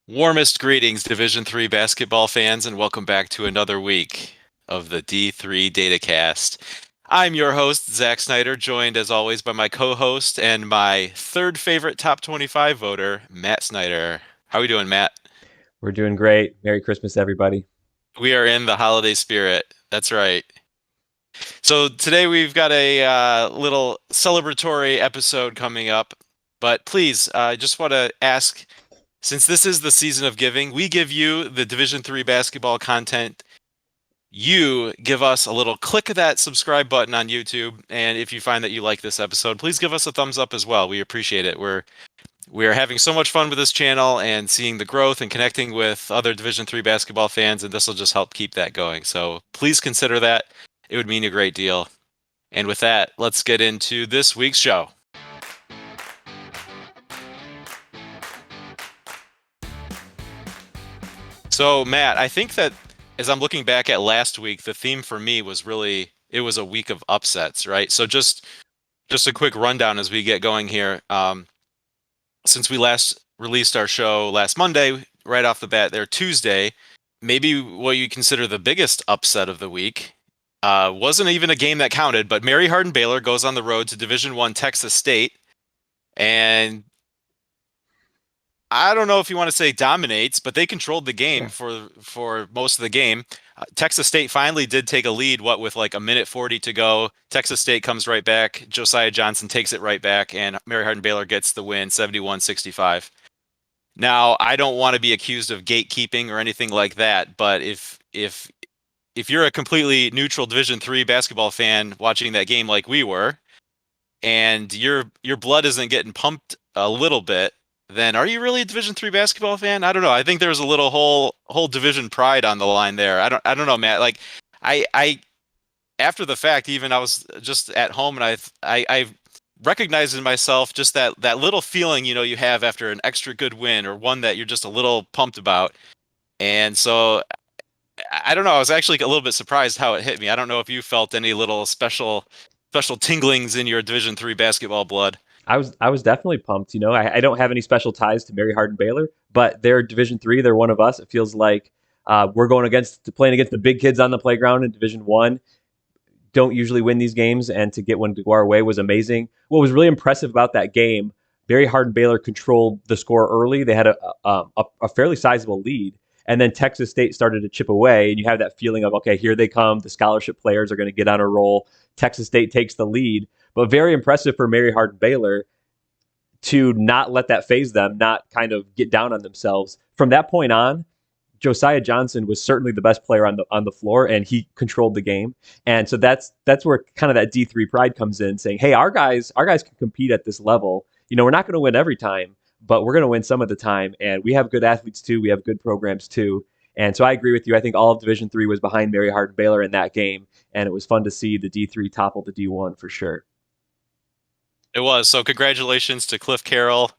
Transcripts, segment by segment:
Warmest greetings, Division III basketball fans, and welcome back to another week of the D3 Datacast. I'm your host, Zach Snyder, joined as always by my co-host and my third favorite top 25 voter, Matt Snyder. How are we doing, Matt? We're doing great. Merry Christmas, everybody. We are in the holiday spirit. That's right. So today we've got a little celebratory episode coming up, but please, I just want to ask, since this is the season of giving, we give you the Division III basketball content. You give us a little click of that subscribe button on YouTube, and if you find that you like this episode, please give us a thumbs up as well. We appreciate it. We are having so much fun with this channel and seeing the growth and connecting with other Division III basketball fans, and this will just help keep that going. So please consider that. It would mean a great deal. And with that, let's get into this week's show. So, Matt, I think that as I'm looking back at last week, the theme for me was really it was a week of upsets, right? So just a quick rundown as we get going here. Since we last released our show last Monday, right off the bat there, Tuesday, maybe what you consider the biggest upset of the week wasn't even a game that counted, but Mary Hardin-Baylor goes on the road to Division I Texas State, and I don't know if you want to say dominates, but they controlled the game Yeah. for most of the game. Texas State finally did take a lead, what with like a minute 40 to go. Texas State comes right back. Josiah Johnson takes it right back, and Mary Hardin-Baylor gets the win, 71-65. Now, I don't want to be accused of gatekeeping or anything like that, but if you're a completely neutral Division III basketball fan watching that game like we were, and your blood isn't getting pumped a little bit, then are you really a Division III basketball fan? I don't know. I think there's a little whole division pride on the line there. I don't know, Matt. Like I after the fact, even I was just at home and I recognized in myself just that little feeling you have after an extra good win or one that you're just a little pumped about. And so I don't know. I was actually a little bit surprised how it hit me. I don't know if you felt any little special tinglings in your Division III basketball blood. I was definitely pumped. I don't have any special ties to Mary Hardin-Baylor, but they're Division III. They're one of us. It feels like we're going against playing against the big kids on the playground in Division I. Don't usually win these games, and to get one to go our way was amazing. What was really impressive about that game, Mary Hardin-Baylor controlled the score early. They had a fairly sizable lead, and then Texas State started to chip away, and you have that feeling of, okay, here they come. The scholarship players are going to get on a roll. Texas State takes the lead, but very impressive for Mary Hardin-Baylor to not let that phase them, not kind of get down on themselves. From that point on, Josiah Johnson was certainly the best player on the floor, and he controlled the game. And so that's where kind of that D3 pride comes in, saying, "Hey, our guys can compete at this level. We're not going to win every time, but we're going to win some of the time. And we have good athletes too. We have good programs too." And so I agree with you. I think all of Division III was behind Mary Hardin-Baylor in that game, and it was fun to see the D3 topple the D1 for sure. It was. So congratulations to Cliff Carroll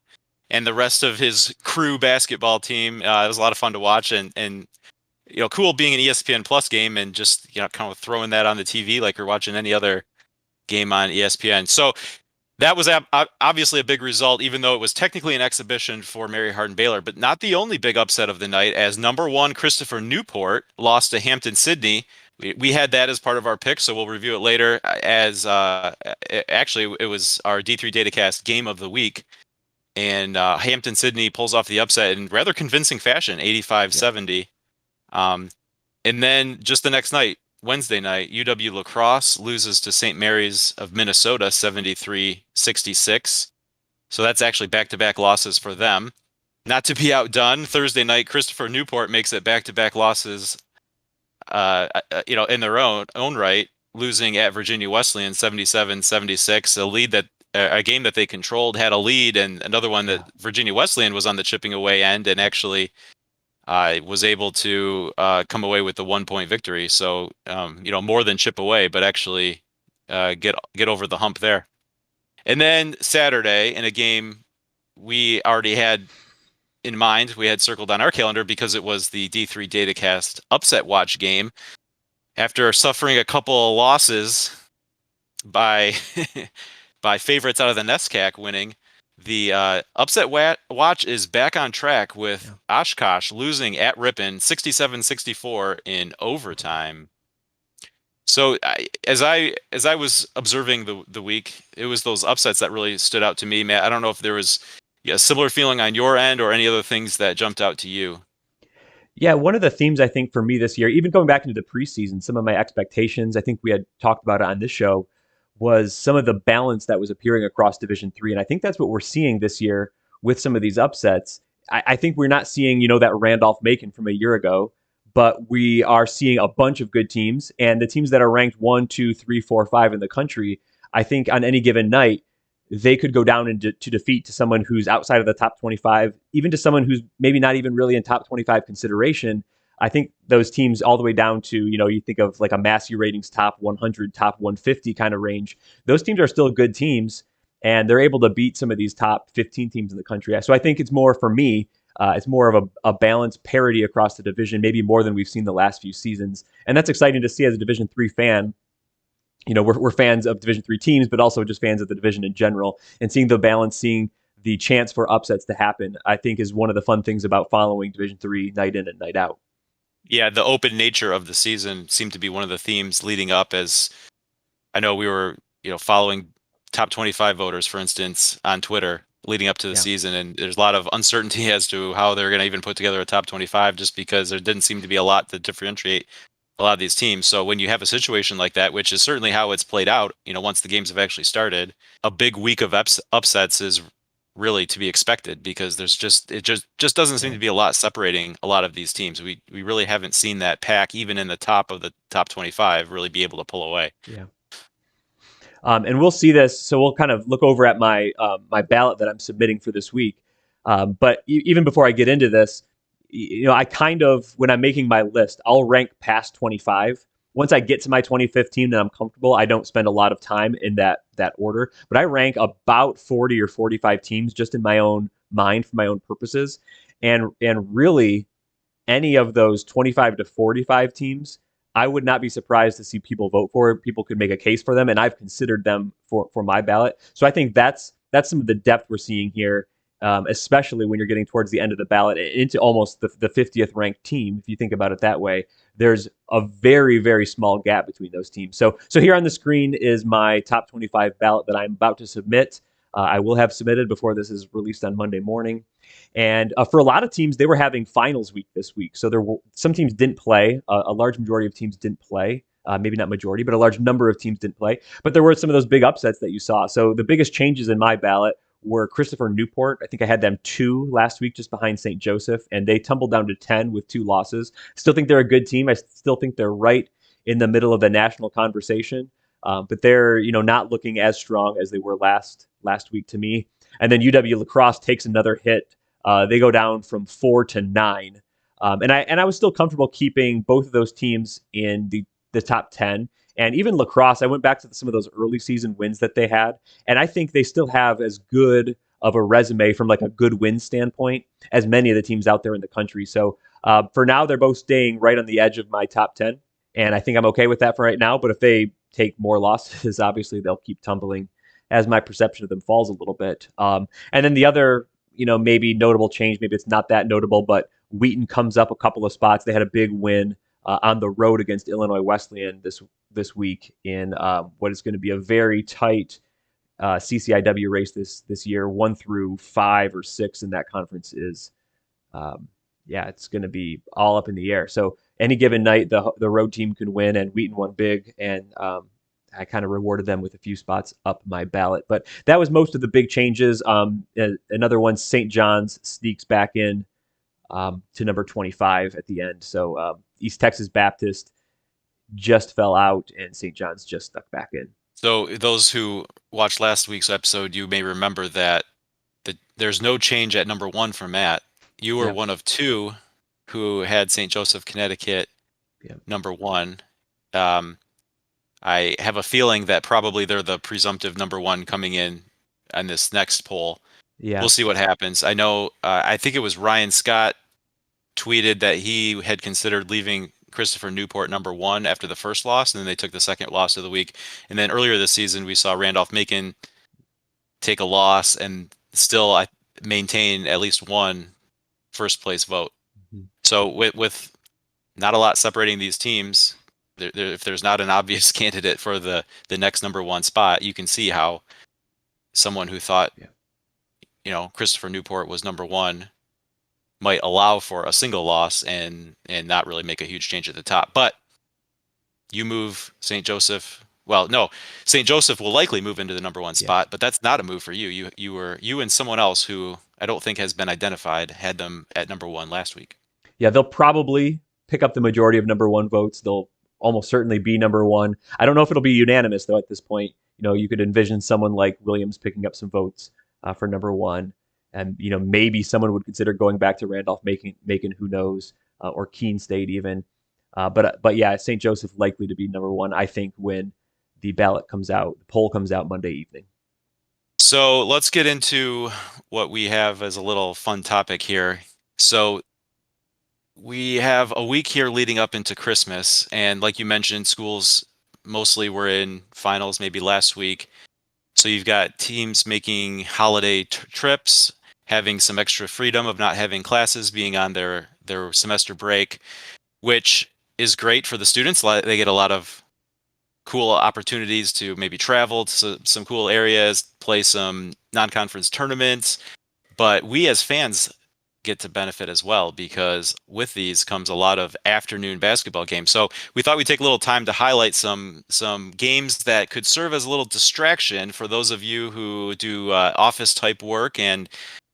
and the rest of his crew basketball team. It was a lot of fun to watch and cool being an ESPN Plus game and just kind of throwing that on the TV like you're watching any other game on ESPN. So that was obviously a big result, even though it was technically an exhibition for Mary Hardin-Baylor, but not the only big upset of the night, as number one Christopher Newport lost to Hampton-Sydney. We had that as part of our pick, so we'll review it later. As actually, it was our D3 Datacast game of the week, and Hampton-Sydney pulls off the upset in rather convincing fashion, Yeah. 85-70. Um, and then just the next night, Wednesday night, UW La Crosse loses to St. Mary's of Minnesota 73-66. So that's actually back-to-back losses for them. Not to be outdone, Thursday night, Christopher Newport makes it back-to-back losses, in their own right, losing at Virginia Wesleyan 77-76, a game that they controlled, had a lead, and another one that Yeah. Virginia Wesleyan was on the chipping away end and actually was able to come away with the 1 point victory. So, more than chip away, but actually get over the hump there. And then Saturday, in a game we already had in mind, we had circled on our calendar because it was the D3 Datacast upset watch game. After suffering a couple of losses by by favorites out of the NESCAC winning, The watch is back on track with Yeah. Oshkosh losing at Ripon 67-64 in overtime. So as I was observing the week, it was those upsets that really stood out to me, Matt. I don't know if there was a similar feeling on your end or any other things that jumped out to you. Yeah, one of the themes I think for me this year, even going back into the preseason, some of my expectations, I think we had talked about it on this show, was some of the balance that was appearing across Division Three, and I think that's what we're seeing this year with some of these upsets. I think we're not seeing, that Randolph Macon from a year ago, but we are seeing a bunch of good teams, and the teams that are ranked 1, 2, 3, 4, 5 in the country. I think on any given night, they could go down to defeat to someone who's outside of the top 25, even to someone who's maybe not even really in top 25 consideration. I think those teams all the way down to, you think of like a Massey ratings top 100, top 150 kind of range. Those teams are still good teams, and they're able to beat some of these top 15 teams in the country. So I think it's more for me, it's more of a balanced parity across the division, maybe more than we've seen the last few seasons. And that's exciting to see as a Division Three fan. We're fans of Division Three teams, but also just fans of the division in general. And seeing the balance, seeing the chance for upsets to happen, I think is one of the fun things about following Division Three night in and night out. Yeah, the open nature of the season seemed to be one of the themes leading up as I know we were, following top 25 voters, for instance, on Twitter leading up to the Yeah, season. And there's a lot of uncertainty as to how they're going to even put together a top 25 just because there didn't seem to be a lot to differentiate a lot of these teams. So when you have a situation like that, which is certainly how it's played out, once the games have actually started, a big week of upsets is really to be expected because it just doesn't seem yeah, to be a lot separating a lot of these teams. We really haven't seen that pack even in the top of the top 25 really be able to pull away. yeah. And we'll see this. So we'll kind of look over at my ballot that I'm submitting for this week. But even before I get into this, I kind of when I'm making my list, I'll rank past 25. Once I get to my 2015 and I'm comfortable, I don't spend a lot of time in that order. But I rank about 40 or 45 teams just in my own mind for my own purposes, and really any of those 25 to 45 teams, I would not be surprised to see people vote for. People could make a case for them, and I've considered them for my ballot. So I think that's some of the depth we're seeing here, especially when you're getting towards the end of the ballot into almost the 50th ranked team. If you think about it that way, there's a very very small gap between those teams. So here on the screen is my top 25 ballot that I'm about to submit. I will have submitted before this is released on Monday morning. And for a lot of teams, they were having finals week this week. So there were some teams didn't play. A large majority of teams didn't play. Maybe not majority, but a large number of teams didn't play. But there were some of those big upsets that you saw. So the biggest changes in my ballot were Christopher Newport. I think I had them 2 last week, just behind St. Joseph, and they tumbled down to 10 with 2 losses. Still think they're a good team. I still think they're right in the middle of the national conversation. But they're not looking as strong as they were last week to me. And then UW La Crosse takes another hit. They go down from 4 to 9, and I was still comfortable keeping both of those teams in the top 10. And even La Crosse, I went back to some of those early season wins that they had, and I think they still have as good of a resume from like a good win standpoint as many of the teams out there in the country. So for now, they're both staying right on the edge of my top 10, and I think I'm okay with that for right now. But if they take more losses, obviously they'll keep tumbling as my perception of them falls a little bit. And then the other maybe notable change. Maybe it's not that notable, but Wheaton comes up a couple of spots. They had a big win on the road against Illinois Wesleyan this week in what is going to be a very tight CCIW race this year. 1 through 5 or 6 in that conference is, yeah, it's going to be all up in the air. So any given night, the road team can win, and Wheaton won big, and I kind of rewarded them with a few spots up my ballot. But that was most of the big changes. Another one, St. John's sneaks back in to number 25 at the end. So East Texas Baptist just fell out, and St. John's just stuck back in. So those who watched last week's episode, you may remember that there's no change at number one for Matt. You were Yeah, one of two who had St. Joseph, Connecticut, yeah, number one. Um, I have a feeling that probably they're the presumptive number one coming in on this next poll. yeah, We'll see what happens. I know, I think it was Ryan Scott tweeted that he had considered leaving Christopher Newport number one after the first loss, and then they took the second loss of the week. And then earlier this season, we saw Randolph Macon take a loss, and still maintain at least one first place vote. Mhm. So with not a lot separating these teams, if there's not an obvious candidate for the next number one spot, you can see how someone who thought, Yeah. Christopher Newport was number one might allow for a single loss and not really make a huge change at the top. But you move St. Joseph. Well, no, St. Joseph will likely move into the number one Yes. spot, but that's not a move for you. You and someone else who I don't think has been identified had them at number one last week. Yeah, they'll probably pick up the majority of number one votes. They'll almost certainly be number one. I don't know if it'll be unanimous though. At this point, you could envision someone like Williams picking up some votes for number one, and maybe someone would consider going back to Randolph, making who knows, or Keene State even. But yeah, St. Joseph likely to be number one. I think when the poll comes out Monday evening. So let's get into what we have as a little fun topic here. So we have a week here leading up into Christmas, and like you mentioned, schools mostly were in finals maybe last week. So you've got teams making holiday trips, having some extra freedom of not having classes, being on their semester break, which is great for the students. They get a lot of cool opportunities to maybe travel to some cool areas, play some non-conference tournaments. But we as fans get to benefit as well, because with these comes a lot of afternoon basketball games. So we thought we'd take a little time to highlight some games that could serve as a little distraction for those of you who do office type work. And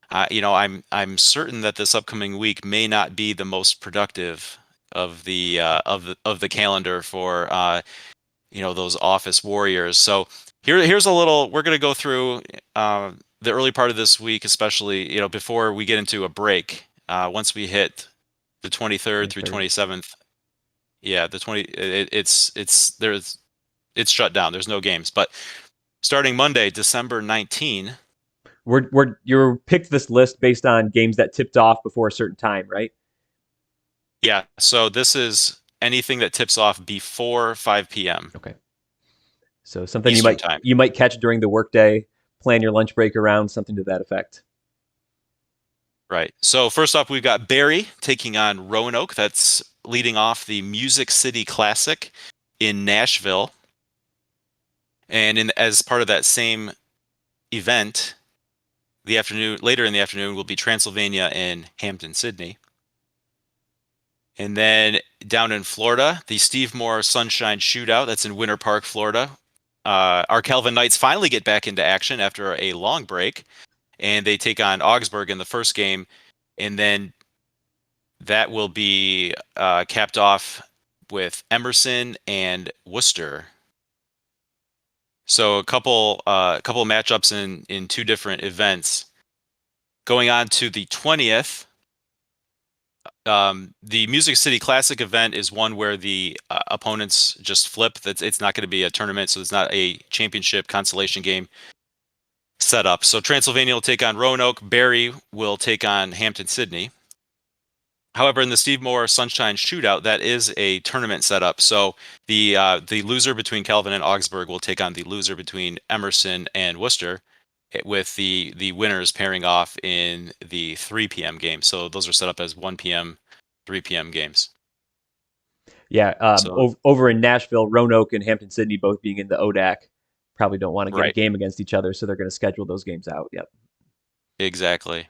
I'm certain that this upcoming week may not be the most productive of the calendar for those office warriors. So here's a little. We're going to go through the early part of this week, especially before we get into a break. Once we hit the 23rd through 23rd. 27th, yeah, the 20. It's shut down. There's no games. But starting Monday, December 19. You picked this list based on games that tipped off before a certain time, right? Yeah. So this is anything that tips off before 5 p.m. Okay. So something you Eastern might time. you might catch during the workday, plan your lunch break around, something to that effect. Right. So first off, we've got Barry taking on Roanoke. That's leading off the Music City Classic in Nashville. And as part of that same event, later in the afternoon will be Transylvania and Hampton Sydney. And then down in Florida, the Steve Moore Sunshine Shootout. That's in Winter Park, Florida. Our Calvin Knights finally get back into action after a long break, and they take on Augsburg in the first game. And then that will be capped off with Emerson and Worcester. So a couple matchups in two different events. Going on to the 20th, the Music City Classic event is one where the opponents just flip. It's not going to be a tournament, so it's not a championship consolation game set up. So Transylvania will take on Roanoke. Barry will take on Hampton Sydney. However, in the Steve Moore Sunshine Shootout, that is a tournament setup. So the loser between Calvin and Augsburg will take on the loser between Emerson and Worcester, with the winners pairing off in the 3 p.m. game. So those are set up as 1 p.m., 3 p.m. games. Yeah, So over in Nashville, Roanoke and Hampton Sydney both being in the ODAC probably don't want to get a right, game against each other, so they're going to schedule those games out. Yep. exactly.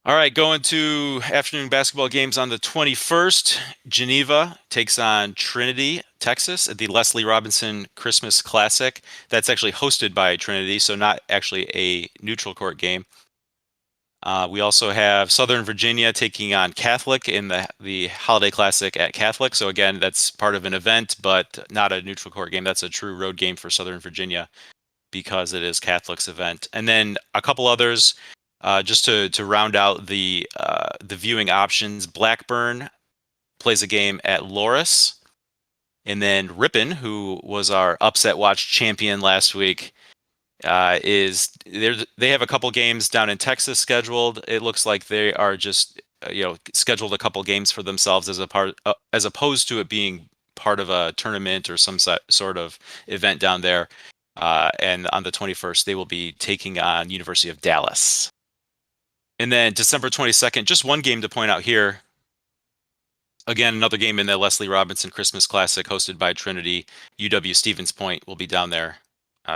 All right, going to afternoon basketball games on the 21st. Geneva takes on Trinity, Texas at the Leslie Robinson Christmas Classic. That's actually hosted by Trinity, so not actually a neutral court game. We also have Southern Virginia taking on Catholic in the Holiday Classic at Catholic. So again, that's part of an event, but not a neutral court game. That's a true road game for Southern Virginia because it is Catholic's event. And then a couple others. Just to round out the viewing options, Blackburn plays a game at Loris, and then Ripon, who was our upset watch champion last week, is there. They have a couple games down in Texas scheduled. It looks like they are just scheduled a couple games for themselves as opposed to it being part of a tournament or some sort of event down there. And on the 21st, they will be taking on University of Dallas. And then December 22nd, just one game to point out here. Again, another game in the Leslie Robinson Christmas Classic hosted by Trinity. UW Stevens Point will be down there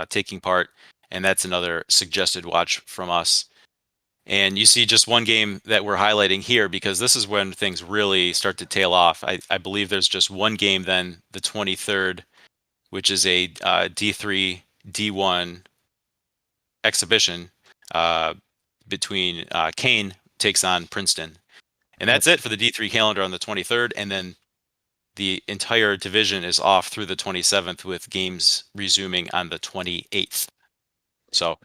taking part. And that's another suggested watch from us. And you see just one game that we're highlighting here because this is when things really start to tail off. I believe there's just one game then, the 23rd, which is a D3, D1 exhibition between Kane takes on Princeton. And that's it for the D3 calendar on the 23rd. And then the entire division is off through the 27th with games resuming on the 28th. So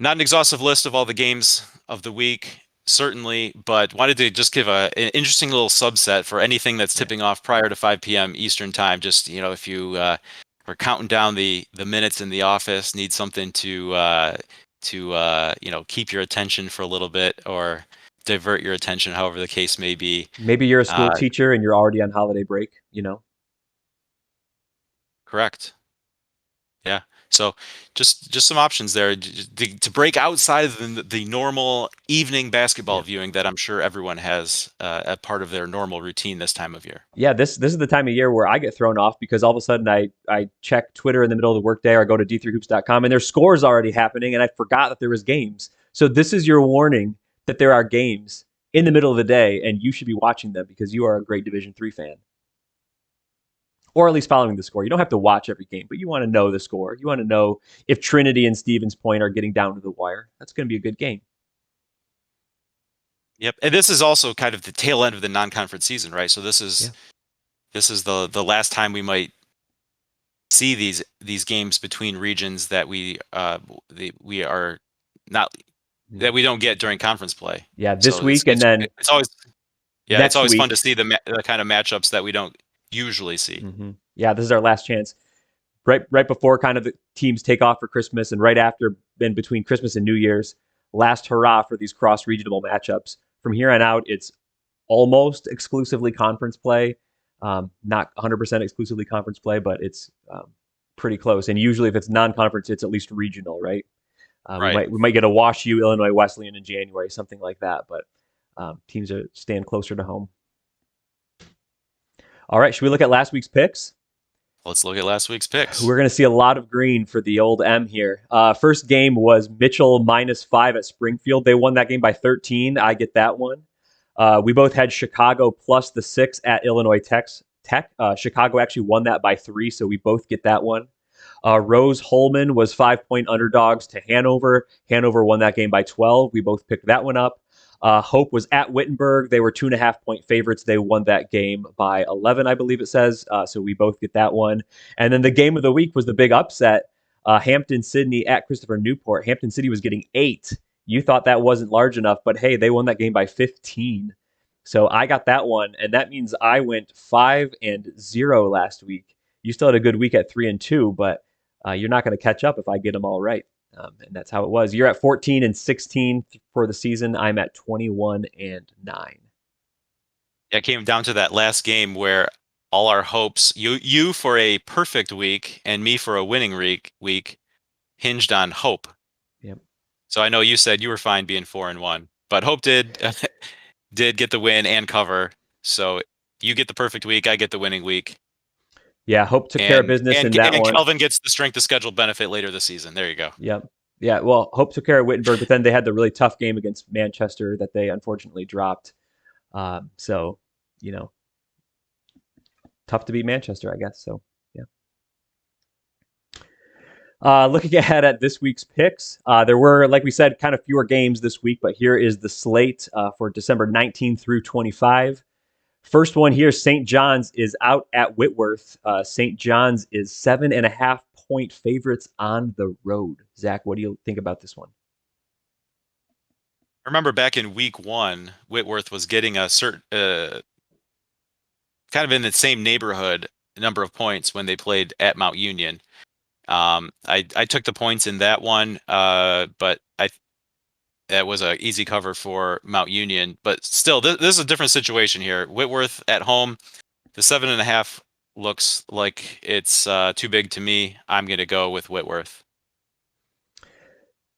not an exhaustive list of all the games of the week, certainly, but wanted to just give an interesting little subset for anything that's tipping off prior to 5 p.m. Eastern time. Just, if you are counting down the minutes in the office, need something to keep your attention for a little bit or divert your attention, however the case may be. Maybe you're a school teacher and you're already on holiday break, Correct. Yeah. So just some options there to break outside of the normal evening basketball viewing that I'm sure everyone has a part of their normal routine this time of year. Yeah, this is the time of year where I get thrown off because all of a sudden I check Twitter in the middle of the workday or I go to d3hoops.com and there's scores already happening and I forgot that there was games. So this is your warning that there are games in the middle of the day and you should be watching them because you are a great Division III fan. Or at least following the score. You don't have to watch every game, but you want to know the score. You want to know if Trinity and Stevens Point are getting down to the wire. That's going to be a good game. Yep, and this is also kind of the tail end of the non-conference season, right? So this is the last time we might see these games between regions that we are not that we don't get during conference play. Yeah, this week and then it's always it's always fun to see the kind of matchups that we don't usually see. Mm-hmm. Yeah, this is our last chance. Right before kind of the teams take off for Christmas and right after and between Christmas and New Year's, last hurrah for these cross-regional matchups. From here on out, it's almost exclusively conference play. Not 100% exclusively conference play, but it's pretty close. And usually if it's non-conference, it's at least regional, right? Right. We might get a Wash U, Illinois Wesleyan in January, something like that. But teams are staying closer to home. All right, should we look at last week's picks? Let's look at last week's picks. We're going to see a lot of green for the old M here. First game was Mitchell -5 at Springfield. They won that game by 13. I get that one. We both had Chicago plus the 6 at Illinois Tech. Chicago actually won that by 3, so we both get that one. Rose Holman was 5-point underdogs to Hanover. Hanover won that game by 12. We both picked that one up. Hope was at Wittenberg. They were 2.5-point favorites. They won that game by 11, I believe it says. So we both get that one. And then the game of the week was the big upset. Hampton Sydney at Christopher Newport. Hampton City was getting 8. You thought that wasn't large enough, but hey, they won that game by 15. So I got that one, and that means I went 5-0 last week. You still had a good week at 3-2, but you're not going to catch up if I get them all right. And that's how it was. You're at 14-16 for the season. I'm at 21-9. It came down to that last game where all our hopes, you for a perfect week and me for a winning week, hinged on Hope. Yep. So I know you said you were fine being 4-1, but Hope did get the win and cover. So you get the perfect week, I get the winning week. Yeah, Hope took care of business in that one. And Kelvin gets the strength of schedule benefit later this season. There you go. Yep. Yeah, well, Hope took care of Wittenberg, but then they had the really tough game against Manchester that they unfortunately dropped. So, tough to beat Manchester, I guess. So, yeah. Looking ahead at this week's picks, there were, like we said, kind of fewer games this week, but here is the slate for December 19 through 25. First one here, St. John's is out at Whitworth. St. John's is 7.5-point favorites on the road. Zach, what do you think about this one? I remember back in week 1, Whitworth was getting a certain kind of in the same neighborhood number of points when they played at Mount Union. I took the points in that one, but that was an easy cover for Mount Union. But still, this is a different situation here. Whitworth at home, the 7.5 looks like it's too big to me. I'm going to go with Whitworth.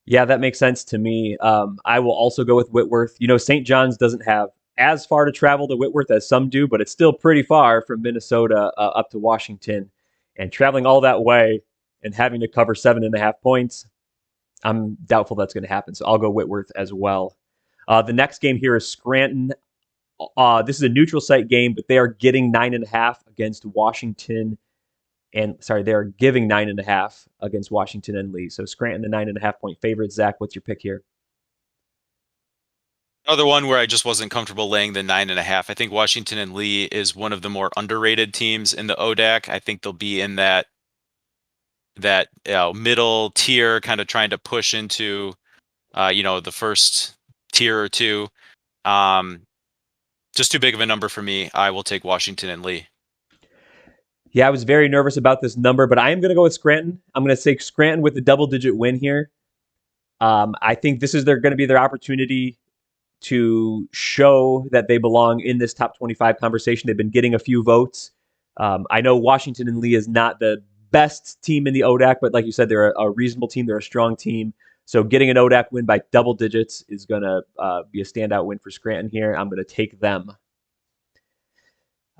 Yeah, that makes sense to me. I will also go with Whitworth. You know, St. John's doesn't have as far to travel to Whitworth as some do, but it's still pretty far from Minnesota up to Washington. And traveling all that way and having to cover 7.5 points, I'm doubtful that's going to happen. So I'll go Whitworth as well. The next game here is Scranton. This is a neutral site game, but they are getting 9.5 against Washington. And sorry, they are giving 9.5 against Washington and Lee. So Scranton, the 9.5 point favorite. Zach, what's your pick here? Another one where I just wasn't comfortable laying the 9.5. I think Washington and Lee is one of the more underrated teams in the ODAC. I think they'll be in that middle tier, kind of trying to push into the first tier or two. Um, just too big of a number for me. I will take Washington and Lee. Yeah, I was very nervous about this number, but I am going to go with Scranton. I'm going to say Scranton with a double-digit win here. I think this is going to be their opportunity to show that they belong in this top 25 conversation. They've been getting a few votes. I know Washington and Lee is not the best team in the ODAC, but like you said, they're a reasonable team. They're a strong team. So getting an ODAC win by double digits is going to be a standout win for Scranton here. I'm going to take them.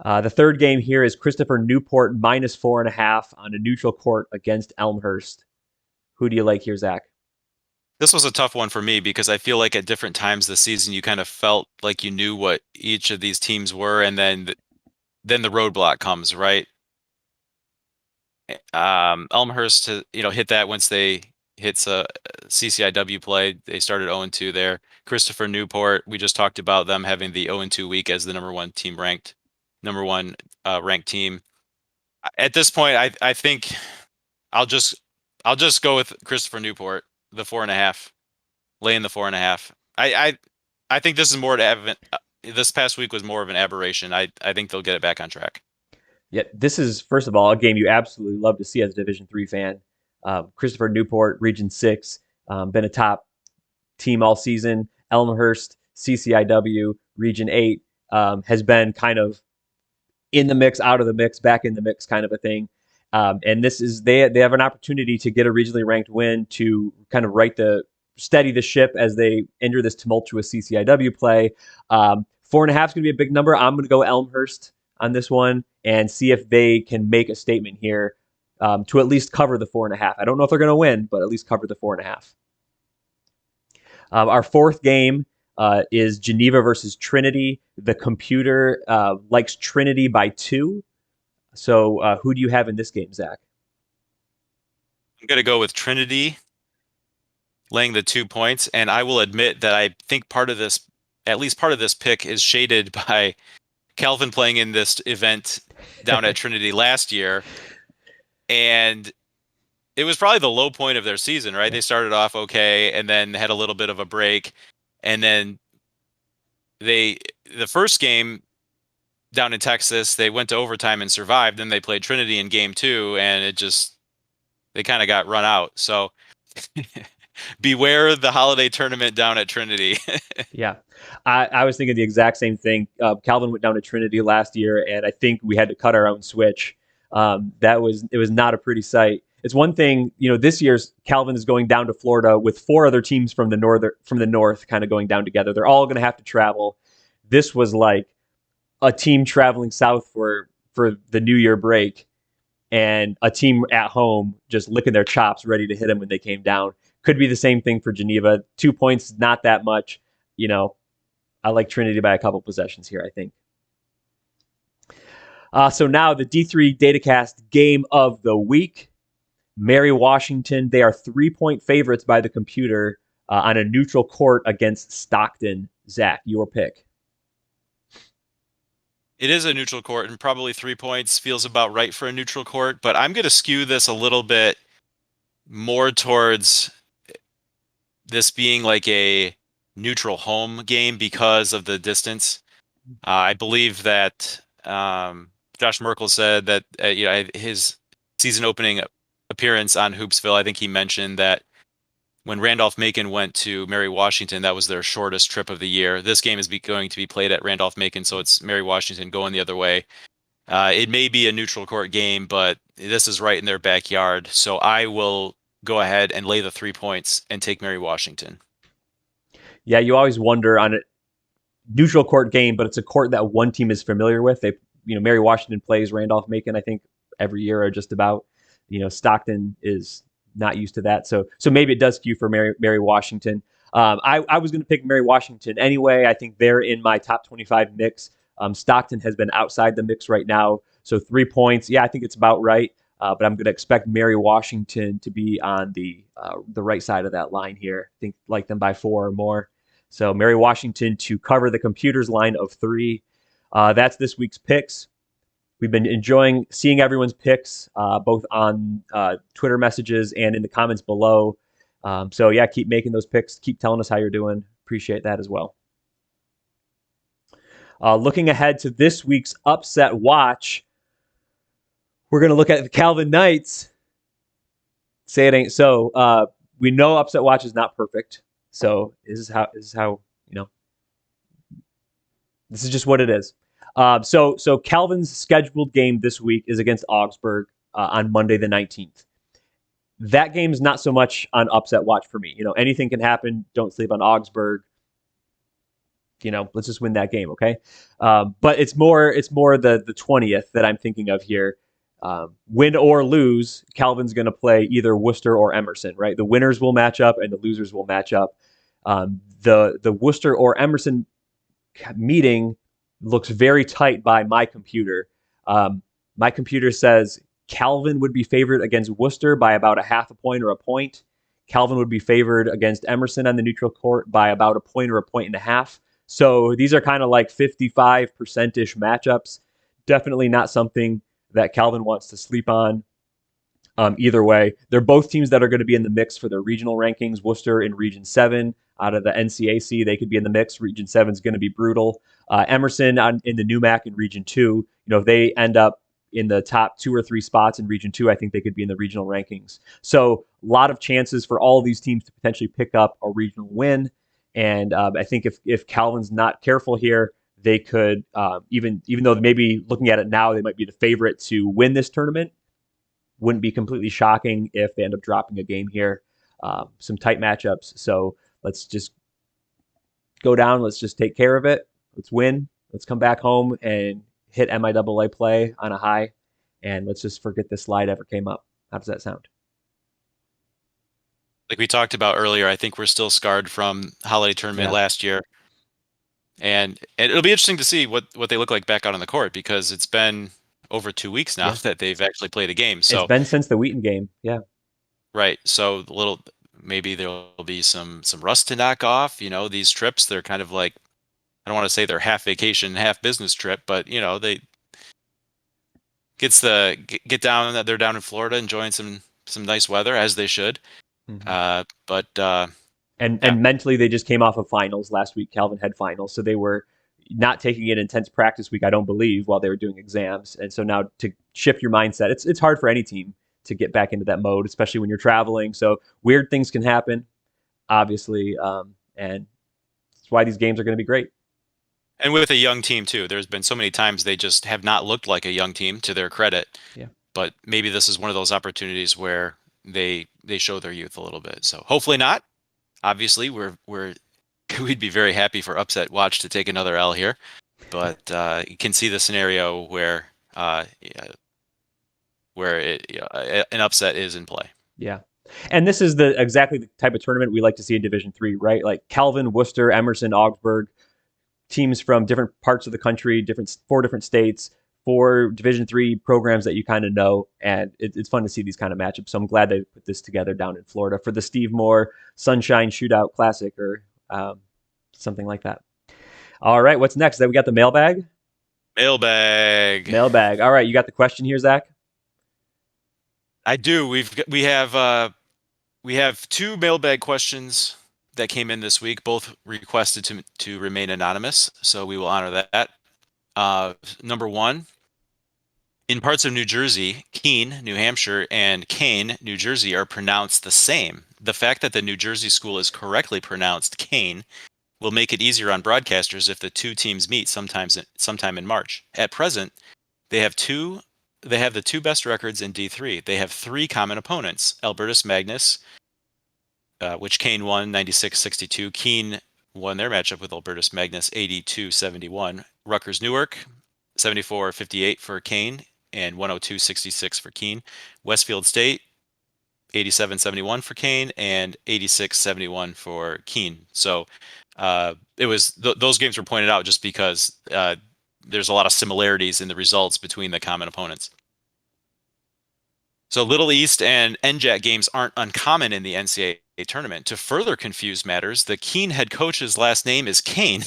The third game here is Christopher Newport -4.5 on a neutral court against Elmhurst. Who do you like here, Zach? This was a tough one for me because I feel like at different times this season you kind of felt like you knew what each of these teams were, and then the roadblock comes, right? Elmhurst, hit that once they hits a CCIW play. They started 0-2 there. Christopher Newport, we just talked about them having the 0-2 week as the number one ranked team. At this point, I think I'll just I'll just go with Christopher Newport, the 4.5, laying the 4.5. I think this is more this past week was more of an aberration. I think they'll get it back on track. Yeah, this is first of all a game you absolutely love to see as a Division III fan. Christopher Newport, Region 6, been a top team all season. Elmhurst, CCIW, Region 8, has been kind of in the mix, out of the mix, back in the mix kind of a thing. And this is they have an opportunity to get a regionally ranked win to kind of steady the ship as they enter this tumultuous CCIW play. 4.5 is going to be a big number. I'm going to go Elmhurst on this one and see if they can make a statement here to at least cover the 4.5. I don't know if they're going to win, but at least cover the 4.5. Our fourth game is Geneva versus Trinity. The computer likes Trinity by 2. So who do you have in this game, Zach? I'm going to go with Trinity laying the 2 points, and I will admit that I think at least part of this pick is shaded by Calvin playing in this event down at Trinity last year, and it was probably the low point of their season, right? They started off okay and then had a little bit of a break, and then the first game down in Texas, they went to overtime and survived. Then they played Trinity in game 2, and they kind of got run out. So beware the holiday tournament down at Trinity. Yeah, I was thinking the exact same thing. Calvin went down to Trinity last year, and I think we had to cut our own switch. It was not a pretty sight. It's one thing, this year's Calvin is going down to Florida with 4 other teams from the north, kind of going down together. They're all going to have to travel. This was like a team traveling south for the New Year break, and a team at home just licking their chops, ready to hit them when they came down. Could be the same thing for Geneva. 2 points, not that much. I like Trinity by a couple possessions here, I think. So now the D3 Datacast game of the week. Mary Washington, they are 3-point favorites by the computer on a neutral court against Stockton. Zach, your pick. It is a neutral court, and probably 3 points feels about right for a neutral court, but I'm going to skew this a little bit more towards this being like a neutral home game because of the distance. I believe that Josh Merkel said that his season opening appearance on Hoopsville, I think he mentioned that when Randolph-Macon went to Mary Washington, that was their shortest trip of the year. This game is going to be played at Randolph-Macon, so it's Mary Washington going the other way. It may be a neutral court game, but this is right in their backyard. So I will go ahead and lay the 3 points and take Mary Washington. Yeah, you always wonder on a neutral court game, but it's a court that one team is familiar with. Mary Washington plays Randolph-Macon, I think, every year or just about. Stockton is not used to that, so maybe it does skew for Mary Washington. I was going to pick Mary Washington anyway. I think they're in my top 25 mix. Stockton has been outside the mix right now, so 3 points. Yeah, I think it's about right. But I'm going to expect Mary Washington to be on the right side of that line here. I think like them by 4 or more. So Mary Washington to cover the computers line of 3. That's this week's picks. We've been enjoying seeing everyone's picks, both on Twitter messages and in the comments below. So yeah, keep making those picks. Keep telling us how you're doing. Appreciate that as well. Looking ahead to this week's upset watch, we're going to look at the Calvin Knights. Say it ain't so. We know upset watch is not perfect. So this is how this is just what it is. So Calvin's scheduled game this week is against Augsburg on Monday the 19th. That game is not so much on upset watch for me. Anything can happen. Don't sleep on Augsburg. Let's just win that game, okay? But it's more the 20th that I'm thinking of here. Win or lose, Calvin's going to play either Worcester or Emerson, right? The winners will match up and the losers will match up. The Worcester or Emerson meeting looks very tight by my computer. My computer says Calvin would be favored against Worcester by about a half a point or a point. Calvin would be favored against Emerson on the neutral court by about a point or a point and a half. So these are kind of like 55%-ish matchups. Definitely not something that Calvin wants to sleep on. Either way, they're both teams that are going to be in the mix for their regional rankings. Worcester in Region 7 out of the NCAC, they could be in the mix. Region 7 is going to be brutal. Emerson in the NEWMAC in Region 2, if they end up in the top 2 or 3 spots in Region 2, I think they could be in the regional rankings. So a lot of chances for all of these teams to potentially pick up a regional win. And I think if Calvin's not careful here, they could, even though maybe looking at it now, they might be the favorite to win this tournament. Wouldn't be completely shocking if they end up dropping a game here. Some tight matchups. So let's just go down. Let's just take care of it. Let's win. Let's come back home and hit MIAA play on a high. And let's just forget this slide ever came up. How does that sound? Like we talked about earlier, I think we're still scarred from holiday tournament last year. And it'll be interesting to see what they look like back out on the court, because it's been over 2 weeks now that they've actually played a game. So it's been since the Wheaton game. Yeah. Right. So maybe there'll be some rust to knock off. These trips, they're kind of like, I don't want to say they're half vacation, half business trip, but they get down that they're down in Florida enjoying some nice weather, as they should. Mm-hmm. And mentally, they just came off of finals last week. Calvin had finals, so they were not taking an intense practice week, I don't believe, while they were doing exams. And so now to shift your mindset, it's hard for any team to get back into that mode, especially when you're traveling. So weird things can happen, obviously, and that's why these games are going to be great. And with a young team too, there's been so many times they just have not looked like a young team, to their credit. Yeah. But maybe this is one of those opportunities where they show their youth a little bit. So hopefully not. Obviously, we'd be very happy for upset watch to take another L here, but you can see the scenario where an upset is in play. Yeah. And this is exactly the type of tournament we like to see in Division III, right? Like Calvin, Worcester, Emerson, Augsburg, teams from different parts of the country, 4 different states, 4 Division III programs that you kind of know. And it's fun to see these kind of matchups. So I'm glad they put this together down in Florida for the Steve Moore Sunshine Shootout Classic or something like that. All right, what's next? Then we got the mailbag. Mailbag. All right, you got the question here, Zach? I do. We have 2 mailbag questions that came in this week, both requested to remain anonymous, so we will honor that. Number 1, in parts of New Jersey, Keene, New Hampshire, and Kane, New Jersey, are pronounced the same. The fact that the New Jersey school is correctly pronounced Kane will make it easier on broadcasters if the 2 teams meet sometime in March. At present, They have two. They have the two best records in D3. They have three common opponents: Albertus Magnus, which Kane won 96-62. Keene won their matchup with Albertus Magnus 82-71. Rutgers Newark 74-58 for Kane and 102-66 for Keene. Westfield State 87-71 for Kane and 86-71 for Keene. So it was those games were pointed out just because there's a lot of similarities in the results between the common opponents. So Little East and NJAC games aren't uncommon in the NCAA tournament. To further confuse matters, the Keene head coach's last name is Kane.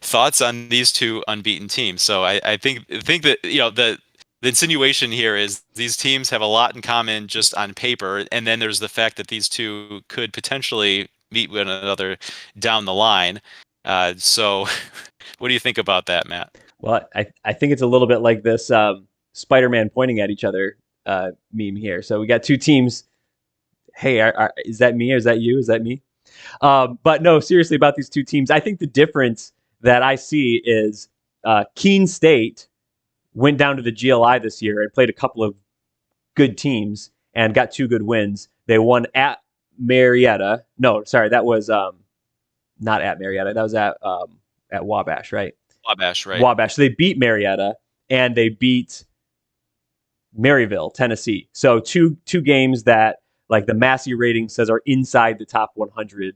Thoughts on these two unbeaten teams? So I think that the insinuation here is these teams have a lot in common just on paper, and then there's the fact that these two could potentially meet one another down the line. So what do you think about that, Matt? Well, I think it's a little bit like this Spider-Man pointing at each other meme here. So we got two teams. Hey, is that me or is that you? Is that me? But no, seriously about these two teams, I think the difference that I see is Keene State went down to the GLI this year and played a couple of good teams and got two good wins. They won at Marietta. No, sorry, that was not at Marietta. That was at Wabash, right? Wabash, right? Wabash. So they beat Marietta and they beat Maryville, Tennessee. So two games that like the Massey rating says are inside the top 100,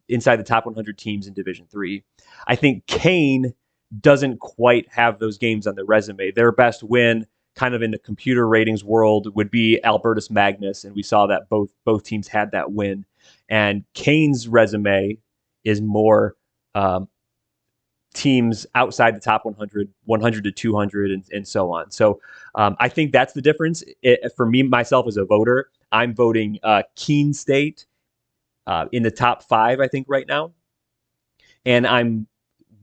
inside the top 100 teams in Division III. I think Kane doesn't quite have those games on their resume. Their best win, kind of in the computer ratings world, would be Albertus Magnus, and we saw that both teams had that win. And Kane's resume is more teams outside the top 100, 100 to 200, and so on. So I think that's the difference. For me, myself as a voter, I'm voting Keene State in the top 5, I think, right now. And I'm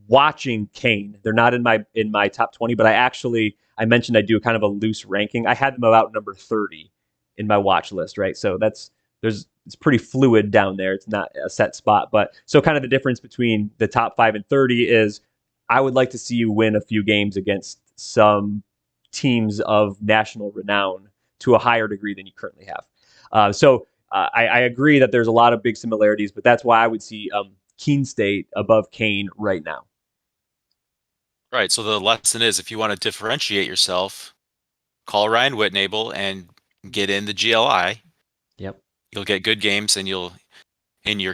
watching Kane. They're not in my top 20, but I mentioned I do kind of a loose ranking. I had them about number 30 in my watch list, right? So it's pretty fluid down there. It's not a set spot, but so kind of the difference between the top 5 and 30 is I would like to see you win a few games against some teams of national renown to a higher degree than you currently have. So I agree that there's a lot of big similarities, but that's why I would see Keene State above Kane right now. Right. So the lesson is, if you want to differentiate yourself, call Ryan Whitnable and get in the GLI. Yep. You'll get good games, and your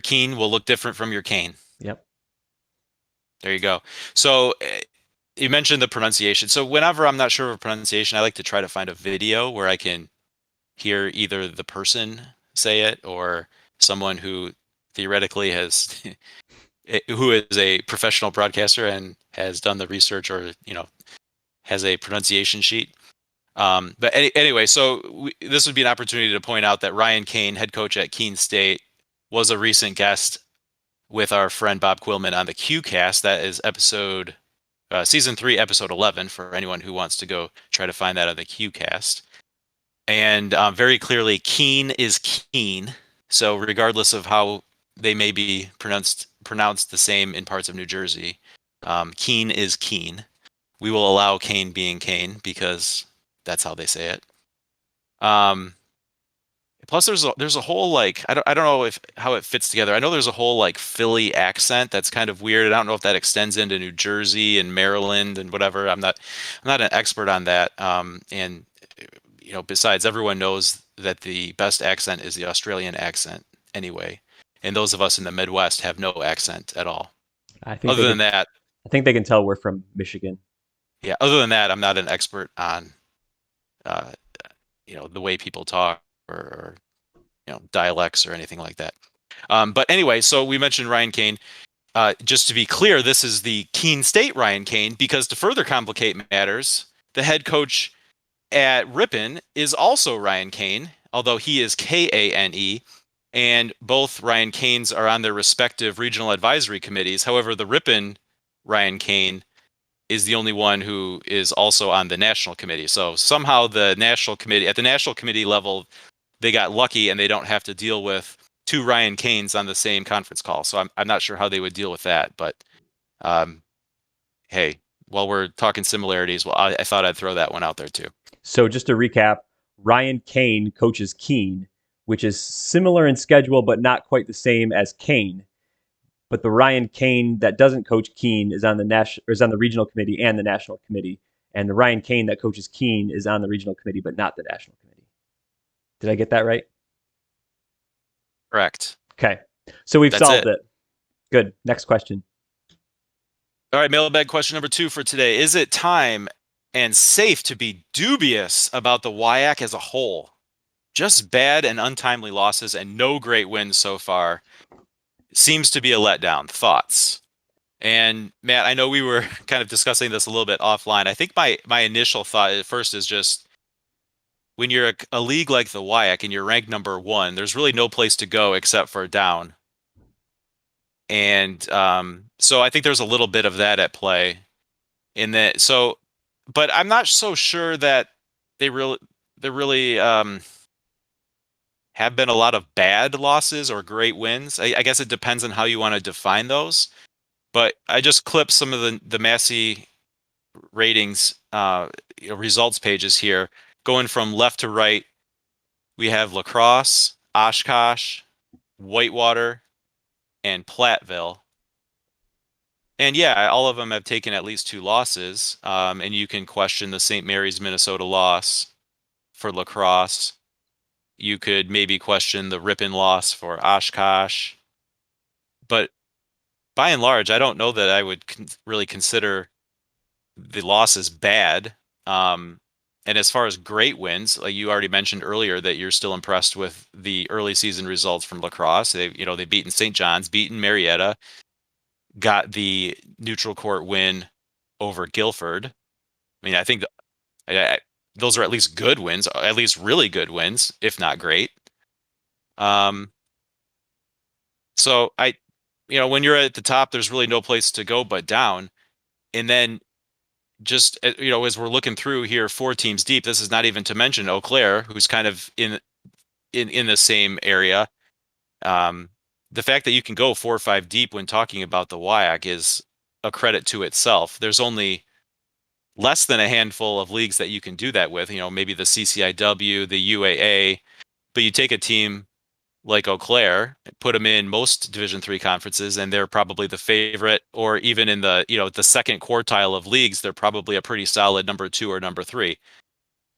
Keene will look different from your Kane. Yep. There you go. So you mentioned the pronunciation. So whenever I'm not sure of a pronunciation, I like to try to find a video where I can hear either the person say it or someone who theoretically who is a professional broadcaster and has done the research, or has a pronunciation sheet. But anyway, so this would be an opportunity to point out that Ryan Kane, head coach at Keene State, was a recent guest with our friend Bob Quillman on the QCast. That is season 3, episode 11, for anyone who wants to go try to find that on the QCast. And very clearly, Keene is Keene. So regardless of how they may be pronounced the same in parts of New Jersey, Keene is Keene. We will allow Kane being Kane because that's how they say it. Plus, there's a whole like I don't know how it fits together. I know there's a whole like Philly accent that's kind of weird. I don't know if that extends into New Jersey and Maryland and whatever. I'm not an expert on that. And besides, everyone knows that the best accent is the Australian accent anyway. And those of us in the Midwest have no accent at all. I think Other than that, I think they can tell we're from Michigan. Yeah. Other than that, I'm not an expert on the way people talk or dialects or anything like that. But anyway, so we mentioned Ryan Kane. Just to be clear, this is the Keene State Ryan Kane, because to further complicate matters, the head coach at Ripon is also Ryan Kane, although he is Kane, and both Ryan Kanes are on their respective regional advisory committees. However, the Ripon Ryan Kane is the only one who is also on the national committee. So somehow at the national committee level, they got lucky and they don't have to deal with two Ryan Kanes on the same conference call. So I'm not sure how they would deal with that, but hey, while we're talking similarities, well, I thought I'd throw that one out there too. So just to recap, Ryan Kane coaches Keene, which is similar in schedule but not quite the same as Kane. But the Ryan Kane that doesn't coach Keene is on the regional committee and the national committee, and the Ryan Kane that coaches Keene is on the regional committee but not the national committee. Did I get that right? Correct. Okay, so we've That's solved it. it. Good. Next question. All right, mailbag question number 2 for today. Is it time and safe to be dubious about the WIAC as a whole? Just bad and untimely losses and no great wins so far. Seems to be a letdown. Thoughts? And Matt, I know we were kind of discussing this a little bit offline. I think my initial thought at first is just when you're a league like the WIAC and you're ranked number 1, there's really no place to go except for down. And so I think there's a little bit of that at play in that. So, but I'm not so sure that they really have been a lot of bad losses or great wins. I guess it depends on how you want to define those. But I just clipped some of the Massey ratings results pages here, going from left to right. We have La Crosse, Oshkosh, Whitewater, and Platteville. And yeah, all of them have taken at least 2 losses. And you can question the St. Mary's, Minnesota loss for La Crosse. You could maybe question the Ripon loss for Oshkosh. But by and large, I don't know that I would really consider the losses bad. And as far as great wins, like you already mentioned earlier, that you're still impressed with the early season results from La Crosse. They've beaten St. John's, beaten Marietta, got the neutral court win over Guilford. I mean, I think those are at least good wins, at least really good wins, if not great. Um, so when you're at the top, there's really no place to go but down. And then just as we're looking through here, 4 teams deep, this is not even to mention Eau Claire, who's kind of in the same area. The fact that you can go 4 or 5 deep when talking about the WIAC is a credit to itself. There's only less than a handful of leagues that you can do that with, maybe the CCIW, the UAA, but you take a team like Eau Claire, put them in most Division III conferences, and they're probably the favorite, or even in the second quartile of leagues, they're probably a pretty solid number 2 or number 3.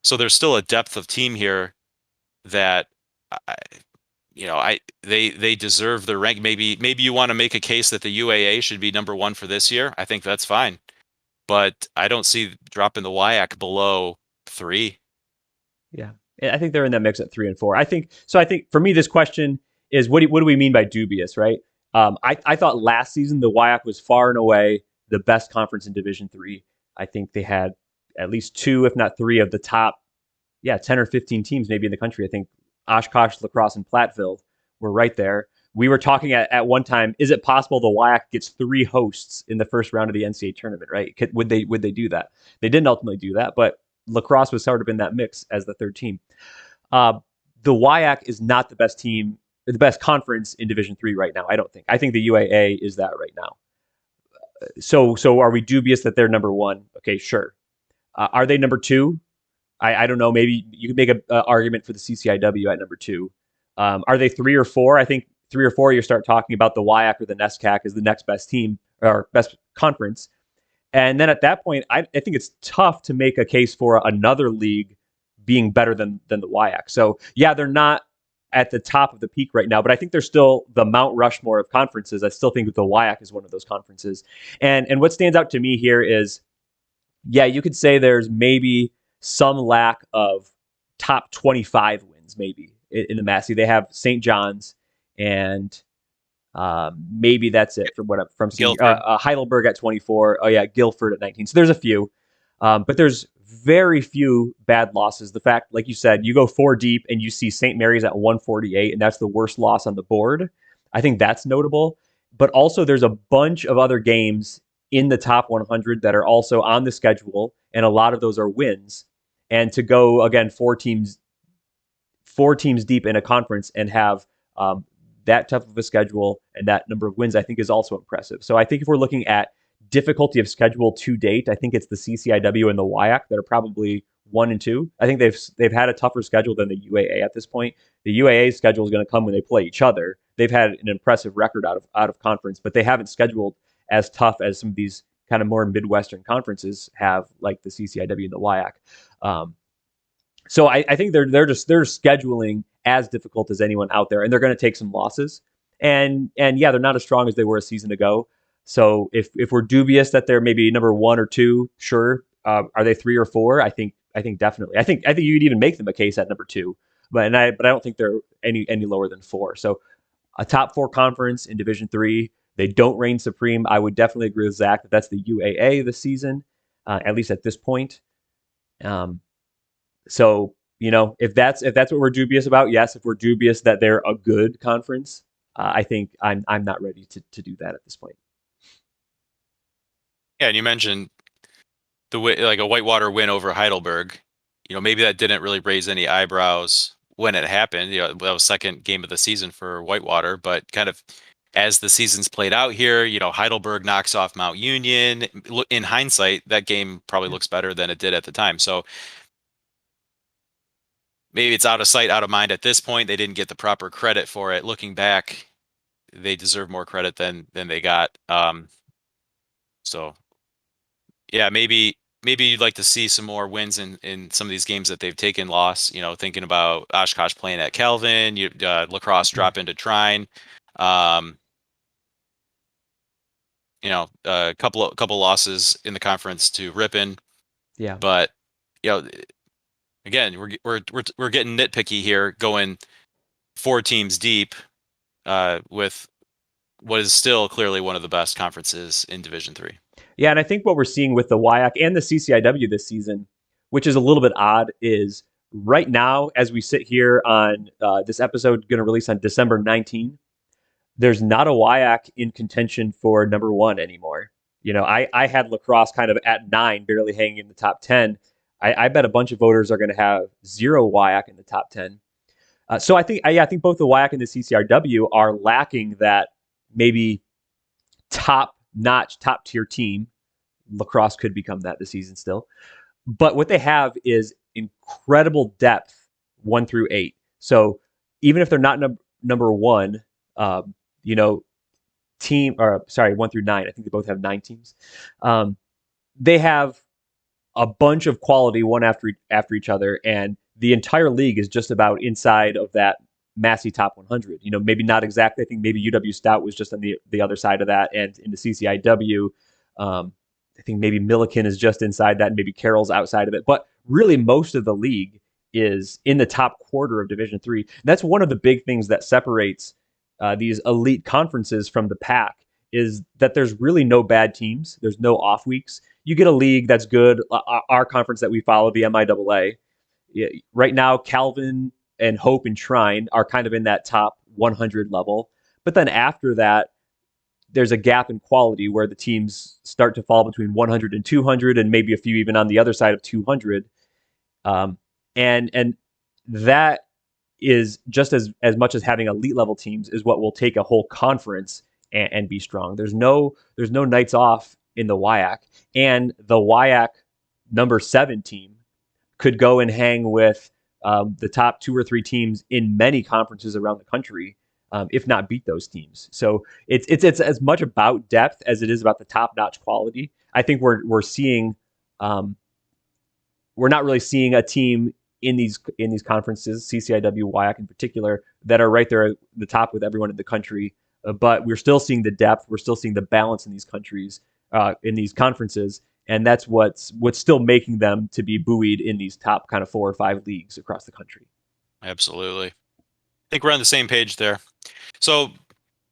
So there's still a depth of team here that they deserve the rank. Maybe you want to make a case that the UAA should be number 1 for this year. I think that's fine, but I don't see dropping the WIAC below 3. Yeah, I think they're in that mix at 3 and 4. I think for me, this question is what do we mean by dubious, right? I thought last season the WIAC was far and away the best conference in Division III. I think they had at least 2, if not 3, of the top, 10 or 15 teams maybe in the country. I think Oshkosh, La Crosse, and Platteville were right there. We were talking at one time, is it possible the WIAC gets 3 hosts in the first round of the NCAA tournament, right? Would they do that? They didn't ultimately do that, but La Crosse was sort of in that mix as the 3rd team. The WIAC is not the best team, the best conference in Division III right now, I don't think. I think the UAA is that right now. So are we dubious that they're number 1? Okay, sure. Are they number 2? I don't know. Maybe you could make an argument for the CCIW at number 2. Are they 3 or 4? I think 3 or 4, you start talking about the WIAC or the NESCAC as the next best team or best conference. And then at that point, I think it's tough to make a case for another league being better than the WIAC. So yeah, they're not at the top of the peak right now, but I think they're still the Mount Rushmore of conferences. I still think that the WIAC is one of those conferences. And what stands out to me here is, yeah, you could say there's maybe some lack of top 25 wins, maybe in the Massey. They have St. John's, and maybe that's it from what I'm from seeing. Heidelberg at 24. Oh yeah, Guilford at 19. So there's a few, but there's very few bad losses. The fact, like you said, you go 4 deep and you see St. Mary's at 148, and that's the worst loss on the board. I think that's notable. But also, there's a bunch of other games in the top 100 that are also on the schedule, and a lot of those are wins. And to go again 4 teams deep in a conference and have that tough of a schedule and that number of wins, I think is also impressive. So I think if we're looking at difficulty of schedule to date, I think it's the CCIW and the WIAC that are probably 1 and 2. I think they've had a tougher schedule than the UAA at this point. The UAA schedule is going to come when they play each other. They've had an impressive record out of conference, but they haven't scheduled as tough as some of these kind of more Midwestern conferences have, like the CCIW and the WIAC. So I think they're scheduling as difficult as anyone out there, and they're going to take some losses. And yeah, they're not as strong as they were a season ago. So if we're dubious that they're maybe number 1 or 2, sure. Are they 3 or 4? I think definitely. I think you'd even make them a case at number 2, but I don't think they're any lower than 4. So a top 4 conference in Division 3. They don't reign supreme. I would definitely agree with Zach that that's the UAA this season, at least at this point. So if that's what we're dubious about, yes. If we're dubious that they're a good conference, I think I'm not ready to do that at this point. Yeah, and you mentioned like a Whitewater win over Heidelberg. Maybe that didn't really raise any eyebrows when it happened. That was second game of the season for Whitewater, but kind of as the season's played out here, Heidelberg knocks off Mount Union. In hindsight, that game probably looks better than it did at the time. So maybe it's out of sight, out of mind at this point. They didn't get the proper credit for it. Looking back, they deserve more credit than they got. So yeah, maybe you'd like to see some more wins in some of these games that they've taken loss. Thinking about Oshkosh playing at Calvin, La Crosse drop into Trine. A couple losses in the conference to Ripon. Yeah. But again, we're getting nitpicky here, going 4 teams deep with what is still clearly one of the best conferences in Division 3. Yeah, and I think what we're seeing with the WIAC and the CCIW this season, which is a little bit odd, is right now, as we sit here on this episode going to release on December 19, there's not a WIAC in contention for number 1 anymore. I had La Crosse kind of at 9, barely hanging in the top 10. I bet a bunch of voters are going to have 0 WIAC in the top 10. So I think both the WIAC and the CCRW are lacking that maybe top-notch, top-tier team. La Crosse could become that this season still. But what they have is incredible depth 1 through 8. So even if they're not number 1, 1 through 9, I think they both have 9 teams. They have a bunch of quality one after each other, and the entire league is just about inside of that Massey top 100. Maybe not exactly. I think maybe UW Stout was just on the other side of that, and in the CCIW, I think maybe Milliken is just inside that, and maybe Carroll's outside of it. But really, most of the league is in the top quarter of Division 3. And that's one of the big things that separates these elite conferences from the pack, is that there's really no bad teams. There's no off weeks. You get a league that's good. Our conference that we follow, the MIAA, right now, Calvin and Hope and Trine are kind of in that top 100 level. But then after that, there's a gap in quality where the teams start to fall between 100 and 200, and maybe a few even on the other side of 200. And that is just as much as having elite level teams is what will take a whole conference and be strong. There's no nights off in the WIAC, and the WIAC number 7 team could go and hang with the top 2 or 3 teams in many conferences around the country, if not beat those teams. So it's as much about depth as it is about the top-notch quality. I think we're seeing we're not really seeing a team in these conferences, CCIW, WIAC in particular, that are right there at the top with everyone in the country. But we're still seeing the depth. We're still seeing the balance in these countries, in these conferences, and that's what's still making them to be buoyed in these top kind of 4 or 5 leagues across the country. Absolutely. I think we're on the same page there. So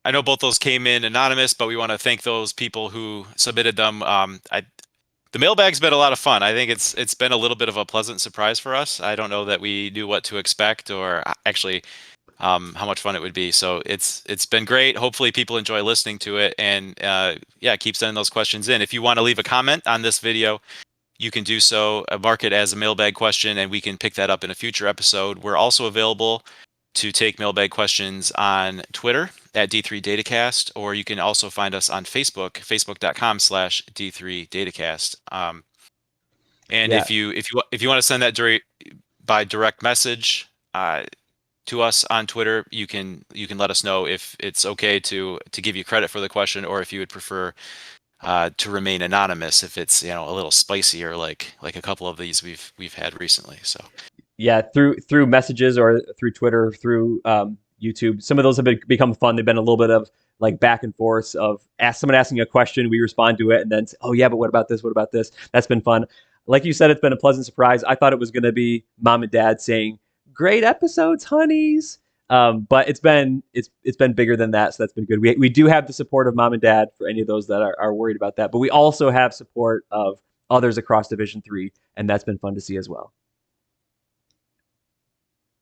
I know both those came in anonymous, but we want to thank those people who submitted them. The mailbag's been a lot of fun. I think it's been a little bit of a pleasant surprise for us. I don't know that we knew what to expect, or actually how much fun it would be. So it's been great. Hopefully people enjoy listening to it, and keep sending those questions in. If you want to leave a comment on this video, you can do so. Mark it as a mailbag question, and we can pick that up in a future episode. We're also available to take mailbag questions on Twitter at D3Datacast, or you can also find us on Facebook, facebook.com/D3Datacast. And Yeah, if you want to send that by direct message to us on Twitter, you can let us know if it's okay to give you credit for the question, or if you would prefer to remain anonymous if it's a little spicier, like a couple of these we've had recently. So yeah, through messages or through Twitter, through YouTube. Some of those have become fun. They've been a little bit of like back and forth of someone asking a question, we respond to it, and then oh yeah, but what about this? What about this? That's been fun. Like you said, it's been a pleasant surprise. I thought it was going to be mom and dad saying great episodes, honeys. But it's been bigger than that, so that's been good. We do have the support of mom and dad for any of those that are worried about that, but we also have support of others across Division Three, and that's been fun to see as well.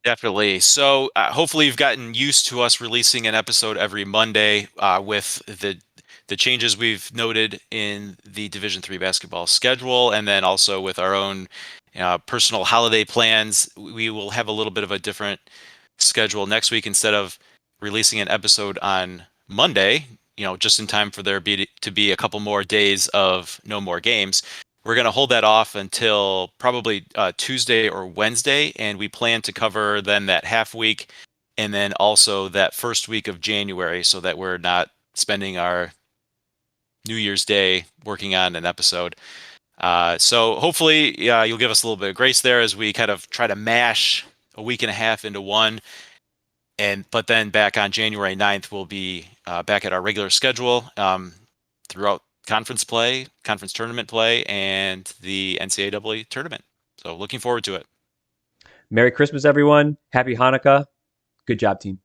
definitely. So hopefully you've gotten used to us releasing an episode every Monday with the changes we've noted in the Division Three basketball schedule, and then also with our own personal holiday plans. We will have a little bit of a different schedule next week. Instead of releasing an episode on Monday, just in time for to be a couple more days of no more games. We're going to hold that off until probably Tuesday or Wednesday, and we plan to cover then that half week and then also that first week of January, so that we're not spending our New Year's Day working on an episode. So hopefully you'll give us a little bit of grace there as we kind of try to mash a week and a half into one. But then back on January 9th, we'll be back at our regular schedule throughout conference play, conference tournament play, and the NCAA tournament. So looking forward to it. Merry Christmas, everyone. Happy Hanukkah. Good job, team.